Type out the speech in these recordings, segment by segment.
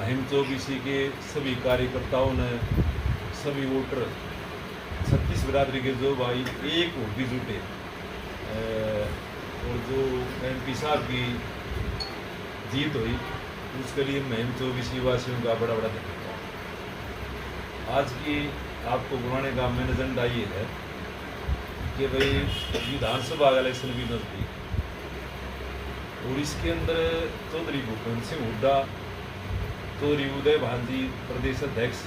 महिम चौबीसी के सभी कार्यकर्ताओं ने, सभी वोटर 36 बिरादरी के जो भाई एक वोट भी जुटे और जो MP साहब की जीत हुई उसके लिए महिम चौबीसी वासियों का बड़ा बड़ा धन्यवाद। आज की आपको बुलाने का मेन एजेंडा ये है कि भाई विधानसभा का इलेक्शन भी नजदीक और इसके अंदर चौधरी भूपेंद्र सिंह हुड्डा, चौधरी उदय भांजी प्रदेश अध्यक्ष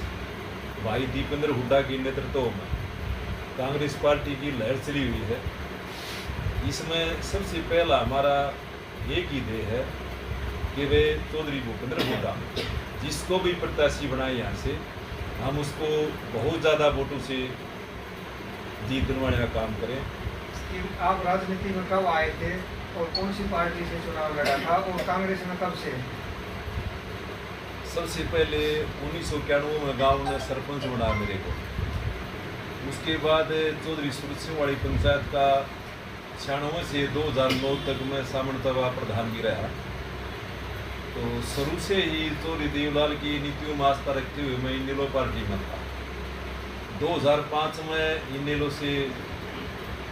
भाई दीपेंद्र हुड्डा के नेतृत्व में कांग्रेस पार्टी की लहर चली हुई है। इसमें सबसे पहला हमारा एक ही ध्येय है कि वे चौधरी भूपेंद्र हुड्डा जिसको भी प्रत्याशी बनाए यहाँ से हम उसको बहुत ज़्यादा वोटों से जीत दिलवाने का काम करें। आप राजनीति में कब आए थे और कौन सी पार्टी से चुनाव लड़ा था और कांग्रेस में कब से? सबसे पहले 1991 में गांव में सरपंच बना मेरे को। उसके बाद चौधरी सूरत सिंह वाली पंचायत का 96 से 2009 तक मैं सामंतवा प्रधान भी रहा। तो शुरू से ही चौधरी देवलाल की नीतियों में आस्था रखते हुए मैं इनेलो पार्टी में था। 2005 में इनेलो से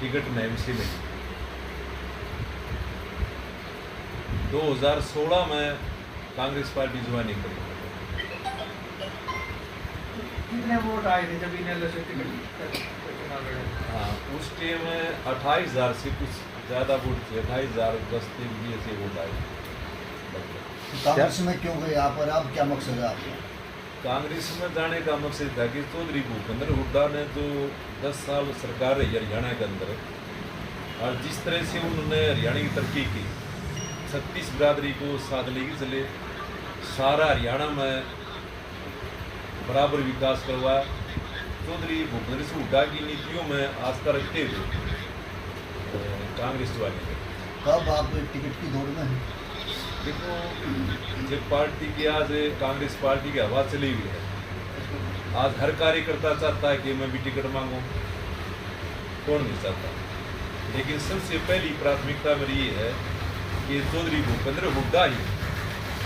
टिकट नहीं से मिली। 2016 में कांग्रेस पार्टी ज्वाइनिंग करी। कितने वोट आए थे जब इनेलो से टिकट चुनाव लड़ा? हाँ, उस टाइम 28,000 से कुछ ज़्यादा वोट थे, 28,000 10 से वोट आए। कांग्रेस में क्यों गए आप और अब क्या मकसद है आपका? कांग्रेस में जाने का मकसद था कि चौधरी भूपेंद्र हुड्डा ने जो 10 साल सरकार रही हरियाणा के अंदर और जिस तरह से उन्होंने हरियाणा की तरक्की की, 36 बिरादरी को साथ लेके चले, सारा हरियाणा में बराबर विकास करवाया। चौधरी भूपेंद्र सिंह हुड्डा की नीतियों में आस्था रखते हुए कांग्रेस ज्वाइन की। कब आप टिकट की दौड़ में हैं? देखो, जब पार्टी की आज कांग्रेस पार्टी की हवा चली हुई है, आज हर कार्यकर्ता चाहता है कि मैं भी टिकट मांगूं, कौन नहीं चाहता। लेकिन सबसे पहली प्राथमिकता मेरी ये है कि चौधरी भूपेंद्र हुड्डा ही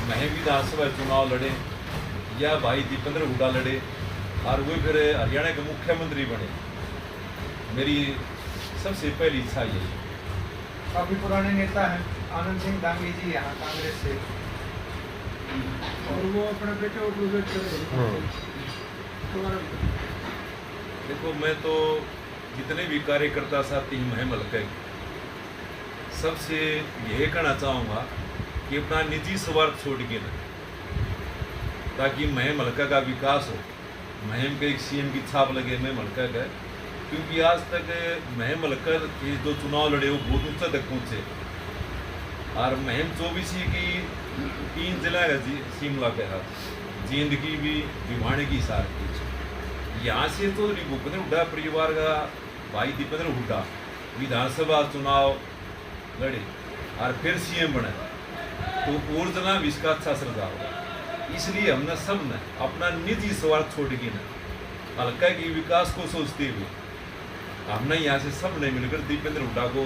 महिम विधानसभा चुनाव लड़े या भाई दीपेंद्र हुड्डा लड़े और वो फिर हरियाणा के मुख्यमंत्री बने। मेरी सबसे पहली इच्छा यही है। काफी पुराने नेता हैं आनंद सिंह दांगी जी यहाँ कांग्रेस से, और वो अपने बेटे को प्रोजेक्ट कर रहे हैं। देखो, मैं तो जितने भी कार्यकर्ता साथी महिम हल्के सबसे यह कहना चाहूँगा कि अपना निजी स्वार्थ छोड़ के ना, ताकि महिम हल्का का विकास हो, महिम के एक CM की छाप लगे महिम हल्का का। क्योंकि आज तक महिम हल्का के जो चुनाव लड़े वो बहुत ऊंचा तक पहुँचे और महिम चौबीसी की 3 जिला का शिमला के हाथ जींद की भी भिवानी की सार की। यहाँ से तो भूपेंद्र हुड्डा परिवार का भाई दीपेंद्र हुड्डा विधानसभा चुनाव लड़े और फिर CM बने तो और जना भी इसका अच्छा असर होगा। इसलिए हमने सब ने अपना निजी स्वार्थ छोड़ के ना हल्का के विकास को सोचते हुए हमने यहाँ से सब ने मिलकर दीपेंद्र हुड्डा को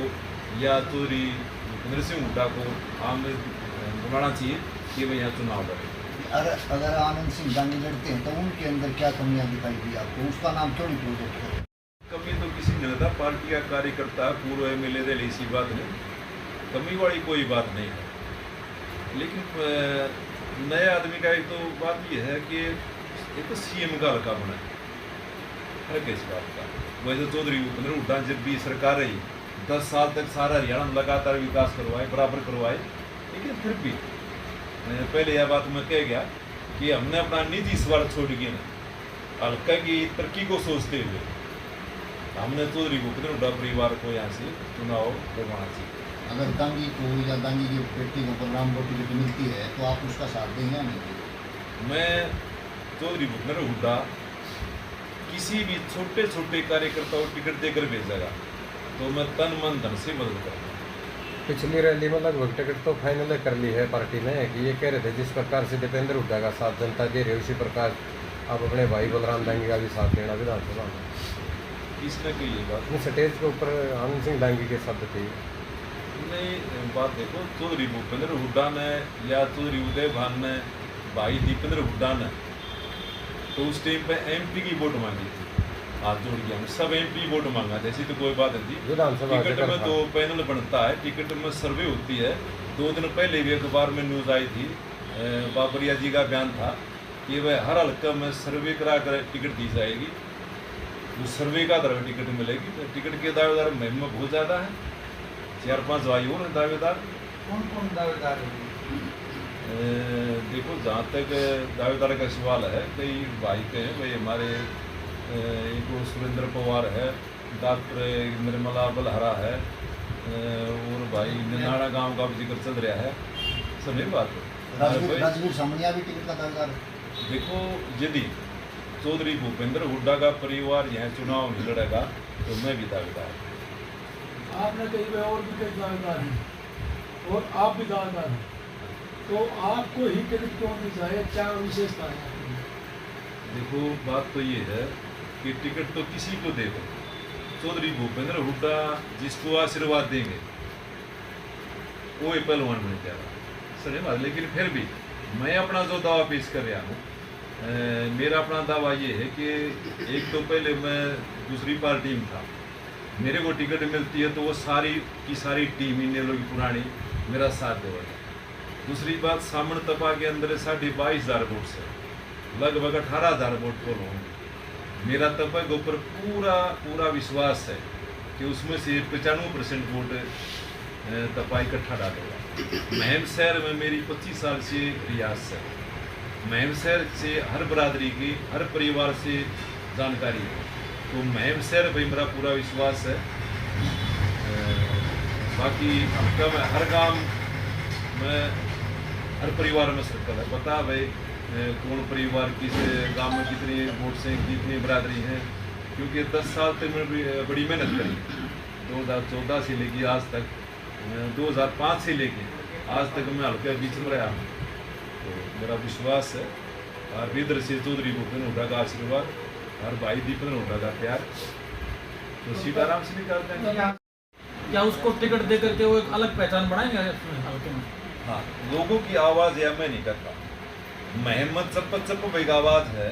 या चौधरी भूपेंद्र सिंह हुड्डा को आम बुलाना चाहिए कि वे यहाँ चुनाव लड़े। अगर आनंद सिंह दांगी लड़ते हैं तो उनके अंदर क्या कमियां दिखाई दी आपको? उसका नाम क्यों नहीं प्रोजेक्ट करें? कमी तो किसी जनता पार्टी का कार्यकर्ता पूर्व MLA दे ऐसी बात नहीं, कमी वाली कोई बात नहीं है। लेकिन नए आदमी का एक तो बात यह है कि एक तो CM का हल्का बना है किस बात का। वैसे चौधरी भूपेंद्र हुड्डा जब भी सरकार रही 10 साल तक सारा हरियाणा में लगातार विकास करवाए, बराबर करवाए। लेकिन फिर भी पहले यह बात मैं कह गया कि हमने अपना निजी स्वार्थ छोड़ के ना हल्का की तरक्की को सोचते हुए हमने चौधरी भूपेंद्र हुड्डा परिवार को यहाँ से चुनाव करवाना चाहिए। अगर दांगी को या दांगी की बेटी को बलराम को टिकट मिलती है तो आप उसका साथ देंगे या नहीं? मैं चौधरी भूपेंद्र हुड्डा किसी भी छोटे छोटे कार्यकर्ता को टिकट देकर भेजेगा तो मैं तन मन धन से मदद करूँगा। पिछली रैली में लगभग टिकट तो फाइनल कर ली है पार्टी ने कि ये कह रहे थे जिस प्रकार से दीपेंद्र हुड्डा का साथ जनता दे रही है उसी प्रकार आप अपने भाई बलराम दांगी का भी साथ देना विधानसभा में। किसने की ये बात? स्टेज के ऊपर आनंद सिंह दांगी के शब्द थे। नहीं, बात देखो, चौधरी भूपेंद्र हुड्डा ने या चौधरी उदय भान ने भाई दीपेंद्र हुड्डा ने तो उस टाइम पे एमपी की वोट मांगी थी, हाथ जोड़ के हम सब एमपी वोट मांगा था, ऐसी तो कोई बात नहीं थी। विधानसभा टिकट में तो पैनल बनता है, टिकट में सर्वे होती है। 2 दिन पहले भी अखबार में न्यूज़ आई थी, बाबरिया जी का बयान था कि वह हर हल्का में सर्वे करा कर टिकट दी जाएगी, उस सर्वे का आधार पर टिकट मिलेगी। तो टिकट के दावेदार महिम में बहुत ज़्यादा है, 4-5 भाई और हैं दावेदार। कौन कौन दावेदार है? देखो जहाँ तक दावेदार का सवाल है, कई भाई के हैं भाई हमारे, एक वो सुरेंद्र पवार है, डॉक्टर निर्मला बलहरा है, और भाई निनाड़ा गांव का भी जिक्र चल रहा है, सब एक बात है। राजवीर सामनिया भी टिकट का दावेदार है। देखो यदि चौधरी भूपेंद्र हुड्डा का परिवार यह चुनाव नहीं लड़ेगा तो मैं भी दावेदार हूँ। आपने कई बार और भी कई दावेदार हैं और आप भी दावेदार हैं, तो आपको ही टिकट क्यों दी जाए, क्या विशेषता है? देखो बात तो ये है कि टिकट तो किसी को दे दो, चौधरी भूपेंद्र हुड्डा जिसको आशीर्वाद देंगे वो ही पहलवान बन जाएगा, सही बात। लेकिन फिर भी मैं अपना जो दावा पेश कर रहा हूँ, मेरा अपना दावा ये है कि एक तो पहले मैं दूसरी पार्टी में था, मेरे को टिकट मिलती है तो वो सारी की सारी टीम इन लोग पुरानी मेरा साथ देगा। दूसरी बात, सामण तपा के अंदर 22,500 वोट से लगभग 18,000 वोट पोल होंगे। मेरा तपा के ऊपर पूरा विश्वास है कि उसमें से 95% वोट तपा इकट्ठा डालेगा। महम शहर में मेरी 25 साल से रियासत है, महम शहर से हर बरादरी की, हर परिवार से जानकारी है, तो महम शहर पर मेरा पूरा विश्वास है। बाकी हल्का में हर गांव में, हर परिवार में सर्कल है, पता भाई कौन परिवार किस गांव में कितनी वोट से कितनी बरादरी है, क्योंकि 10 साल तक मैंने बड़ी मेहनत करी, 2014 से लेके आज तक, 2005 से लेके आज तक मैं हल्के बीच में रहा हूँ, तो मेरा विश्वास है। और इधर से चौधरी भूपेंद्र हुड्डा का आशीर्वाद और भाई दीपेंद्र हुड्डा का प्यार, तो सीट आराम से निकालते हैं। क्या उसको टिकट दे करके वो एक अलग पहचान बनाएंगे हल्के में? हाँ, लोगों की आवाज़ या मैं नहीं करता, महमद चप्प भाई का आवाज़ है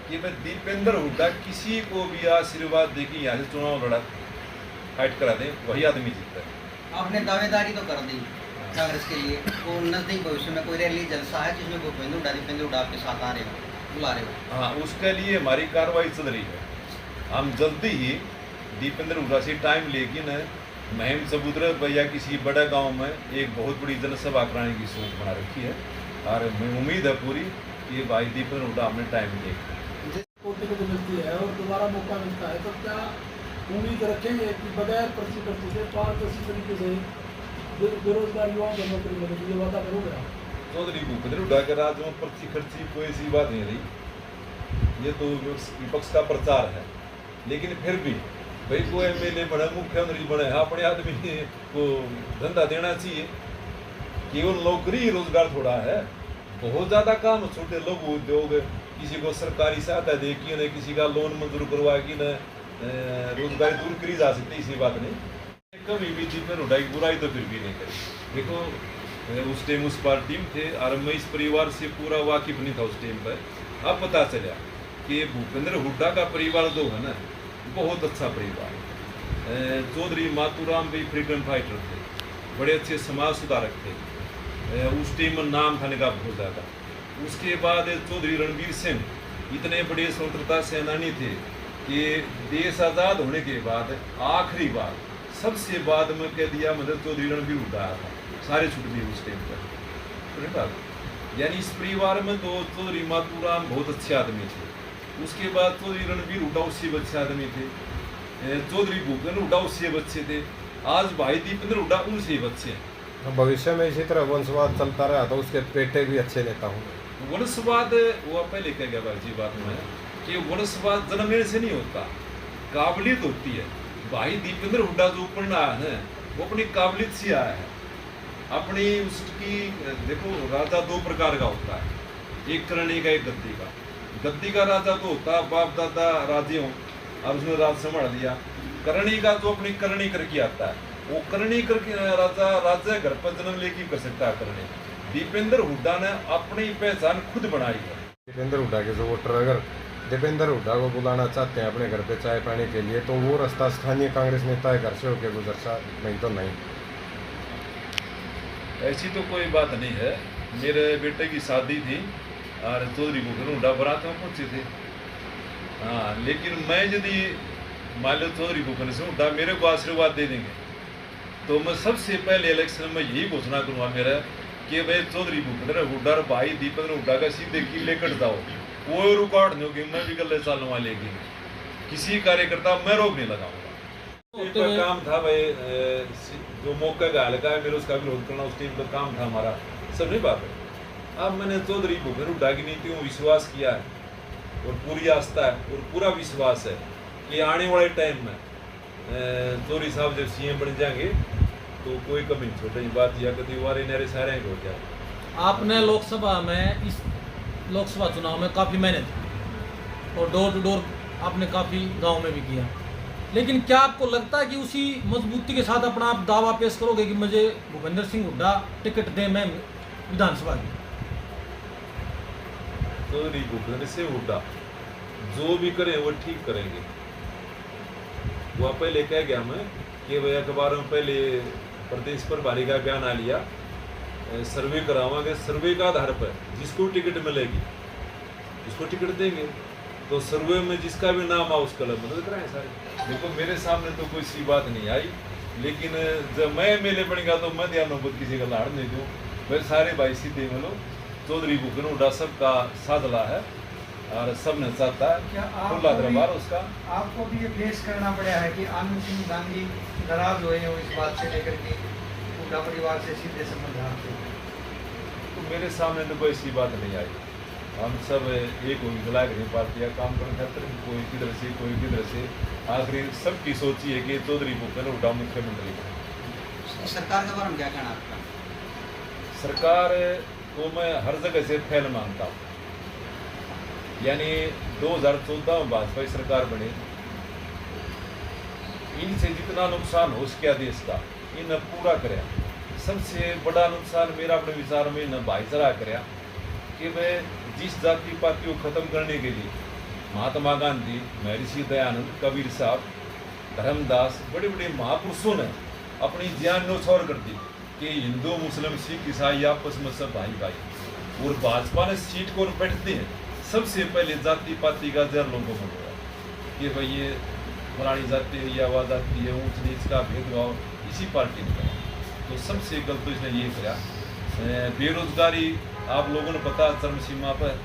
कि भाई दीपेंद्र हुड्डा किसी को भी आशीर्वाद दे के यहाँ से चुनाव लड़ा फाइट करा दें, वही आदमी जीतता है। आपने दावेदारी तो कर दी कांग्रेस के लिए, तो नजदीक भविष्य में कोई रैली जलसा है जिसमें दीपेंद्र हुड्डा आपके साथ आ रहे हो, बुला रहे हो? हाँ, उसके लिए हमारी कार्रवाई चल रही है। हम जल्दी ही दीपेंद्र हुड्डा से टाइम लेके न महम सबूद्र भैया किसी बड़े गांव में एक बहुत बड़ी जनसभा कराने की सोच बना रखी है, और मैं उम्मीद है पूरी कि भाई दीपेंद्र हुड्डा हमने टाइम देगा। को टिकट मिलती है और दोबारा मौका मिलता है, तो क्या उम्मीद रखेंगे कि बगैर पर्ची करते से पारदर्शी तरीके से बेरोजगार युवाओं को नौकरी मिलेगी, ये वादा करोगे आप? चौधरी भूपेंद्र हुड्डा के राज में पर्ची खर्ची कोई ऐसी बात नहीं रही, ये तो विपक्ष का प्रचार है। लेकिन फिर भी भाई कोई एमएलए बने, मुख्यमंत्री बने, अपने आदमी को धंधा देना चाहिए। केवल नौकरी ही रोजगार थोड़ा है, बहुत ज़्यादा काम, छोटे लोग उद्योग, किसी को सरकारी सहायता दे कि न किसी का लोन मंजूर करवा कि न रोजगारी दूर करी जा सकती, इसी बात नहीं। कभी भी दीपेंद्र हुड्डा की बुराई तो फिर भी नहीं करी। देखो उस टाइम उस पार्टी में थे और मैं इस परिवार से पूरा वाकिफ नहीं था उस टाइम पर। अब पता चला कि भूपेंद्र हुड्डा का परिवार जो है ना, बहुत अच्छा परिवार है। चौधरी मातूराम भी फ्रीडम फाइटर थे, बड़े अच्छे समाज सुधारक थे, उस टाइम में नाम था इनका बहुत ज़्यादा। उसके बाद चौधरी रणवीर सिंह इतने बड़े स्वतंत्रता सेनानी थे कि देश आज़ाद होने के बाद आखिरी बार सबसे बाद में कह दिया मतलब चौधरी रणवीर हुड्डा आया था, सारे छूट दिए उस टाइम पर। यानी इस परिवार में तो चौधरी मातूराम बहुत अच्छे आदमी थे, उसके बाद चौधरी रणवीर हुड्डा उससे भी अच्छे आदमी थे, चौधरी भूपेंद्र हुड्डा उससे भी अच्छे थे, आज भाई दीपेंद्र हुड्डा उनसे भी अच्छे हैं। भविष्य में इसी तरह वंशवाद चलता रहा तो उसके बेटे भी अच्छे नेता होंगे। वंशवाद वो पहले कह गया भाई जी बात में कि वंशवाद जन्म लेने से नहीं होता, काबिलियत होती है। भाई दीपेंद्र हुड्डा जो ऊपर आया है वो अपनी काबिलियत से आया है, अपनी उसकी। देखो राजा 2 प्रकार का होता है, एक करणी का, एक गद्दी का। गद्दी का राजा तो होता बाप दादा राजे हों और उसने राज संभाल दिया। करणी का जो अपनी करणी करके आता है, वो करणी करके राजा घर पर जन्म लेके कर सकता है करणी। दीपेंद्र हुड्डा ने अपनी पहचान खुद बनाई है। दीपेंद्र हुड्डा के जो वोटर अगर दीपेंद्र हुड्डा को बुलाना चाहते हैं अपने घर पे चाय पानी के लिए, तो वो रास्ता स्थानीय कांग्रेस नेता है घर से होकर गुजरता, नहीं तो नहीं। ऐसी तो कोई बात नहीं है। मेरे बेटे की शादी थी और चौधरी भूपेंद्र हुड्डा बारात में पहुँचे थे। हाँ, लेकिन मैं यदि मान लो चौधरी भूपेंद्र सिंह हुड्डा मेरे को आशीर्वाद दे देंगे तो मैं सबसे पहले इलेक्शन में यही घोषणा करूँगा मेरा कि भाई चौधरी भूपेंद्र हुड्डा और भाई दीपेंद्र हुड्डा का सीधे किले कट जाओ, कोई रुकावट नहीं होगी, मैं भी गले चालूंगा, लेकिन किसी कार्यकर्ता मैं रोक नहीं लगाऊंगा। एक बार काम था भाई, जो मौका का हल्का है मेरे उसका विरोध करना, उस टीम का काम था हमारा, सब नहीं बात है। अब मैंने चौधरी भूपेंद्र हुड्डा की नीतियों में विश्वास किया है और पूरी आस्था है और पूरा विश्वास है कि आने वाले टाइम में चौधरी साहब जब सीएम बन जाएंगे तो कोई कमी छोटी बात या कभी वारे नारे सारे हो जाए। आपने लोकसभा में इस लोकसभा चुनाव में काफ़ी मेहनत की और डोर टू डोर आपने काफ़ी गांव में भी किया, लेकिन क्या आपको लगता है कि उसी मजबूती के साथ अपना आप दावा पेश करोगे कि मुझे भूपेंद्र सिंह हुड्डा टिकट दें मैं विधानसभा की? चौधरी भूपेंद्र सिंह हुड्डा जो भी करें वो ठीक करेंगे। वो पहले कह गया मैं कि भाई अखबारों में पहले प्रदेश पर भारी का बयान आ लिया, सर्वे करावांगे, सर्वे का आधार पर जिसको टिकट मिलेगी उसको टिकट देंगे, तो सर्वे में जिसका भी नाम आ उसका मदद कराएं सारे। देखो मेरे सामने तो कोई सी बात नहीं आई, लेकिन जब मैं एमएलए बनेगा तो मैं ध्यान नौबत किसी का लाड़ नहीं दूँ। मैं सारे भाई सीधे मिलो, चौधरी भूपेंद्र हुड्डा सबका साधला है और सब ने चाहता है क्या खुला दरबार उसका। आपको भी ये फेस करना पड़ा है कि आनंद सिंह गांधी नाराज हुए हैं इस बात से लेकर के हुड्डा परिवार से सीधे संबंध रखते हैं? तो मेरे सामने तो कोई ऐसी बात नहीं आई। हम सब एक हो विलायक नहीं पार्टियाँ काम करने खातर, कोई किधर से कोई किधर से, आखिरी सबकी सोची है कि चौधरी भूपेंद्र हुड्डा मुख्यमंत्री है। सरकार के बारे में क्या कहना आपका? सरकार को मैं हर जगह से फैल मानता हूँ। यानी 2014 में भाजपा की सरकार बनी, इनसे जितना नुकसान हो सके देश का इन पूरा कराया। सबसे बड़ा नुकसान मेरा अपने विचार में इन भाईचारा कराया कि मैं जिस जाति पाति को ख़त्म करने के लिए महात्मा गांधी, महर्षि दयानंद, कबीर साहब, धर्मदास, बड़े बड़े महापुरुषों ने अपनी जान न्यौछावर कर दी कि हिंदू मुस्लिम सिख ईसाई आपस में सब भाई भाई। और भाजपा ने सीट को बैठते हैं सबसे पहले जाति पाति का जर लोगों को होगा कि भाई ये फलानी जाति है या वह जाति है, ऊंच नीच का भेदभाव इसी पार्टी ने करा। तो सबसे गलत तो इसने ये किया। बेरोजगारी आप लोगों ने पता, चरम सीमा पर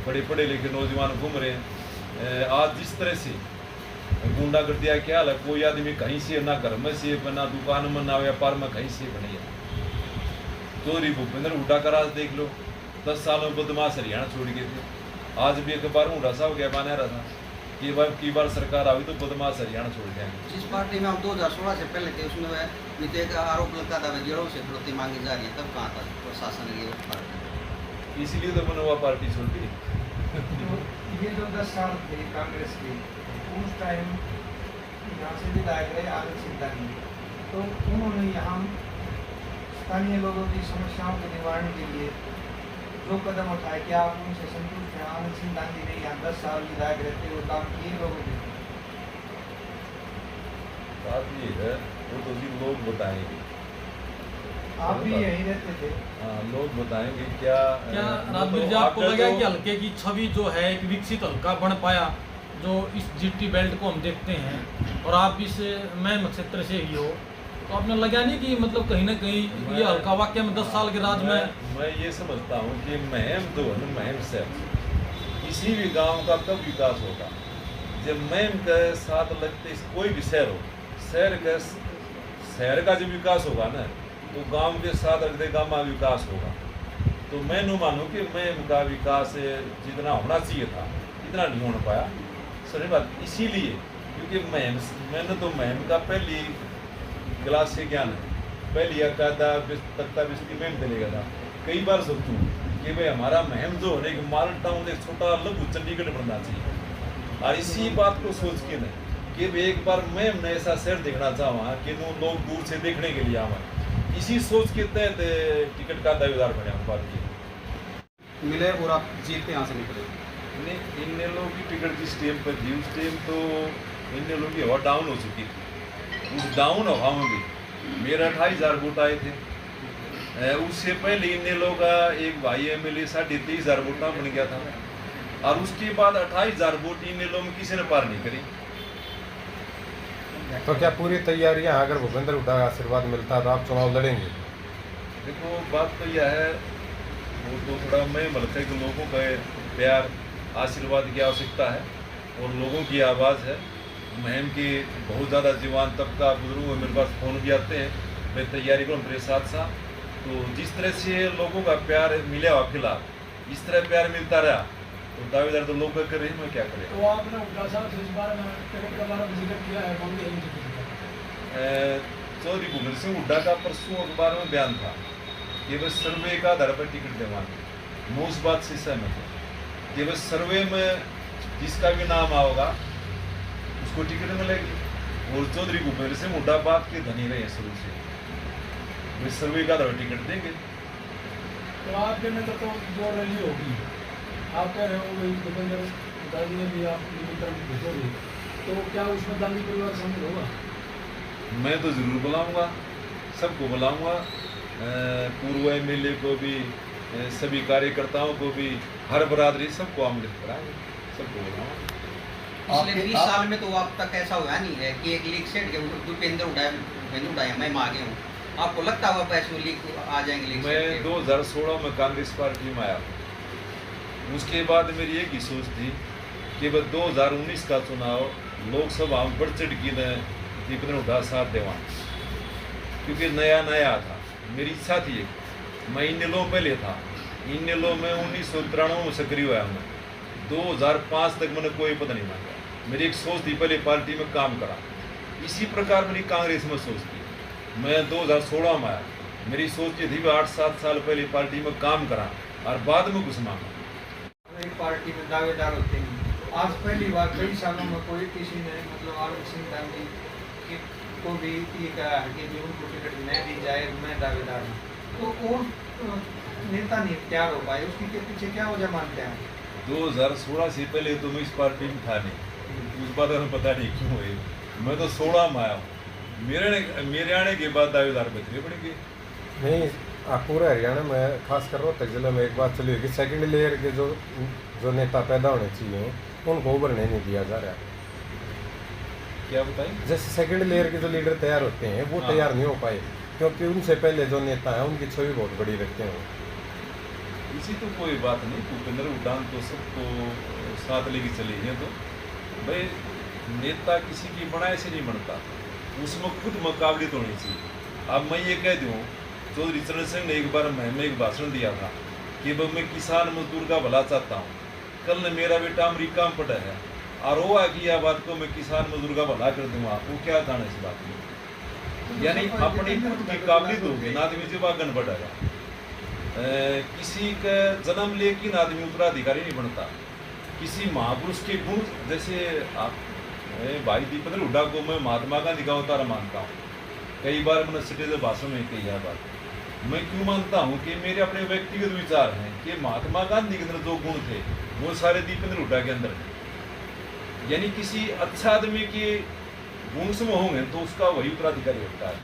बड़े पढ़े लिखे नौजवान घूम रहे हैं। आज जिस तरह से गुंडागर्दी का क्या हाल है, कोई आदमी कहीं से ना घर में से ना दुकान में ना व्यापार में कहीं से बनी है। चौधरी भूपेंद्र हुड्डा का राज देख लो, 10 सालों में बदमाश हरियाणा छोड़ गए थे। आज भी अखबार में हुड्डा साहब क्या बना रहा था कि भाई की बार सरकार आई तो बदमाश हरियाणा छोड़ जाएंगे। जिस पार्टी में हम 2016 से पहले थे उसमें मुझे एक आरोप लगता था जेलों से फिरौती मांगी जा रही है, तब कहाँ था प्रशासन की पार्टी? इसीलिए तो मैंने वह पार्टी छोड़ दी। तो ये जो 10 साल थे कांग्रेस के, उस टाइम यहाँ से विधायक रहे आनंद सिंह गांधी, तो उन्होंने यहाँ स्थानीय लोगों की समस्याओं के निवारण के लिए जो कदम उठाए, क्या आप उनसे संतुष्ट हैं? आनंद सिंह गांधी ने यहाँ 10 साल विधायक रहते हुए काम किए लोगों के? बात ये है वो तो जी लोग बताएंगे। आप भी यहीं रहते थे? हाँ, लोग बताएंगे क्या राजवीर जी, आपको लगा कि हल्के की छवि जो है एक विकसित हल्का बन पाया, जो इस जीटी बेल्ट को हम देखते हैं और आप इस महम क्षेत्र से ही हो, तो आपने लगा नहीं कि मतलब कहीं ना कहीं ये हल्का वाक्य में 10 साल के राज में? मैं ये समझता हूँ कि महम जो है ना, महम से किसी भी गांव का कब विकास होगा जब महम के साथ लगते कोई भी शहर हो, शहर का जो विकास होगा ना तो गांव के साथ लगते गांव में विकास होगा। तो मैं नहीं मानूँ कि महम का विकास जितना होना चाहिए था इतना नहीं हो पाया। सही बात इसीलिए क्योंकि मैंने तो महम का पहली क्लास से ज्ञान है, पहली अकादा तख्ता बिस्ती में दिलेगा था। कई बार सोचूँ कि भाई हमारा महम जो होने के माल टाउन एक छोटा लघु चंडीगढ़ बनना चाहिए। और इसी बात को सोच के न कि एक बार मैं ऐसा शहर देखना चाहूँ कि लोग दूर से देखने के लिए आवा इसी सोच के तहत टिकट का दावेदार बने हम पार्टी है। मिले और आप जीतते यहाँ से निकले। इन लोगों की टिकट जिस टाइम पर थी उस टाइम तो इन लोगों की हवा डाउन हो चुकी थी। उस डाउन हवा में भी मेरा 28,000 वोट आए थे। उससे पहले इन लोगों का एक भाई MLA 23,500 वोटा बन गया था, और उसके बाद 28,000 वोट इन लोगों में किसी ने पार नहीं करी। तो क्या पूरी तैयारियां, अगर भूपेंद्र हुड्डा का आशीर्वाद मिलता तो आप चुनाव लड़ेंगे? देखो बात तो यह है, वो तो थोड़ा मैं मतलब है कि लोगों का प्यार आशीर्वाद की आवश्यकता है और लोगों की आवाज़ है। मुहिम की बहुत ज़्यादा जवान तबका बुजुर्ग मेरे पास फ़ोन भी आते हैं, मैं तैयारी करूँ मेरे साथ साथ। तो जिस तरह से लोगों का प्यार मिला हुआ फिलहाल, इस तरह प्यार मिलता रहा तो दावेदार तो लोग कर रहे हैं, मैं क्या करें। तो आपने हुड्डा साहब से इस बारे में टिकट का बारे में जिक्र किया है, कौन के चौधरी भूपेंद्र सिंह हुड्डा का परसों अखबार में बयान था कि बस सर्वे का आधार पर टिकट दिलवाएंगे। मैं उस बात से सहमत हूँ कि बस सर्वे में जिसका भी नाम आओगा उसको टिकट मिलेगी। और चौधरी भूपेंद्र सिंह हुड्डा बात के धनी रहे हैं शुरू से, वे सर्वे का आधार पर टिकट देंगे। तो आपके में तो जो रैली होगी, आप कह रहे हो भाई भूपेंद्र हुड्डा जी ने भी आप निमंत्रण भेजोगे, तो क्या उसमें गांधी परिवार शामिल होगा? मैं तो ज़रूर बुलाऊंगा, सबको बुलाऊंगा, पूर्व MLA को भी, सभी कार्यकर्ताओं को भी, हर बरादरी सबको आमंत्रित कराएंगे, सबको बुलाऊंगा। पिछले 20 साल में तो अब तक ऐसा हुआ नहीं है कि एक लीग सेट के भूपेंद्र हुड्डा मैं आगे हूँ। आपको लगता हुआ पैसे लीग आ जाएंगे लीग मैं 2016 में कांग्रेस पार्टी में आया, उसके बाद मेरी एक ही सोच थी कि वह 2019 का चुनाव लोकसभा में बढ़ चढ़ की भूपेंद्र हुड्डा साथ देवा, क्योंकि नया नया था। मेरी इच्छा थी, मैं इन लोगों पहले था, इन लोगों में 1993 में सक्रिय हुआ हूँ। 2005 तक मैंने कोई पद नहीं मांगा। मेरी एक सोच थी पहले पार्टी में काम करा, इसी प्रकार मेरी कांग्रेस में सोच थी। मैं 2016 में आया, मेरी सोच ये थी 8-7 साल पहले पार्टी में काम करा और बाद में कुछ मांगा। एक पार्टी में दावेदार होते हैं, आज पहली बार कई सालों में कोई किसी ने मतलब आनंद सिंह गांधी को भी ये कहा है कि उनको टिकट न दी जाए, मैं दावेदार हूँ। तो कौन नेता नहीं तैयार हो पाए, उसके पीछे क्या वजह मानते हैं? 2016 से पहले तो मैं इस पार्टी में था नहीं, उस बात में पता नहीं क्यों हुई। मैं तो 16 में आया हूँ, मेरे आने के बाद दावेदार बदले पड़ गए। नहीं, आप पूरे हरियाणा में खासकर रोहतक जिले में एक बात चली है कि सेकंड लेयर के जो नेता पैदा होने चाहिए उनको उभरने नहीं दिया जा रहा। क्या बताएं? जैसे सेकंड लेयर के जो लीडर तैयार होते हैं वो तैयार नहीं हो पाए, क्योंकि उनसे पहले जो नेता हैं उनकी छवि बहुत बड़ी रखते हैं। इसी तो कोई बात नहीं, भूपेंद्र हुड्डा तो सबको साथ लेके चले हैं। तो भाई नेता किसी की बनाए से नहीं बनता, उसमें खुद मुकाबलित होनी चाहिए। अब मैं ये कह दूँ, चौधरी चरण सिंह ने एक बार में एक भाषण दिया था कि भाई मैं किसान मजदूर का भला चाहता हूँ। कल ने मेरा बेटा अमेरिका में पढ़ा है और वो आ गया बात को मैं किसान मजदूर का भला कर दूंगा, वो क्या जाने इस बात में। यानी अपनी खुद की काबिलियत होगी ना आदमी जब आगन बढ़ेगा। किसी का जन्म लेकिन आदमी उत्तराधिकारी नहीं बनता। किसी महापुरुष के गुण, जैसे आप भाई दीपेंद्र हुड्डा को मैं महात्मा गांधी का अवतार मानता हूँ। कई बार मैंने स्टेज भाषण में कही है बात। मैं क्यों मानता हूँ कि मेरे अपने व्यक्तिगत विचार हैं कि महात्मा गांधी के अंदर जो गुण थे वो सारे दीपेंद्र हुड्डा के अंदर हैं। यानी किसी अच्छा आदमी के गुण समूह होंगे तो उसका वही उत्तराधिकारी होता है।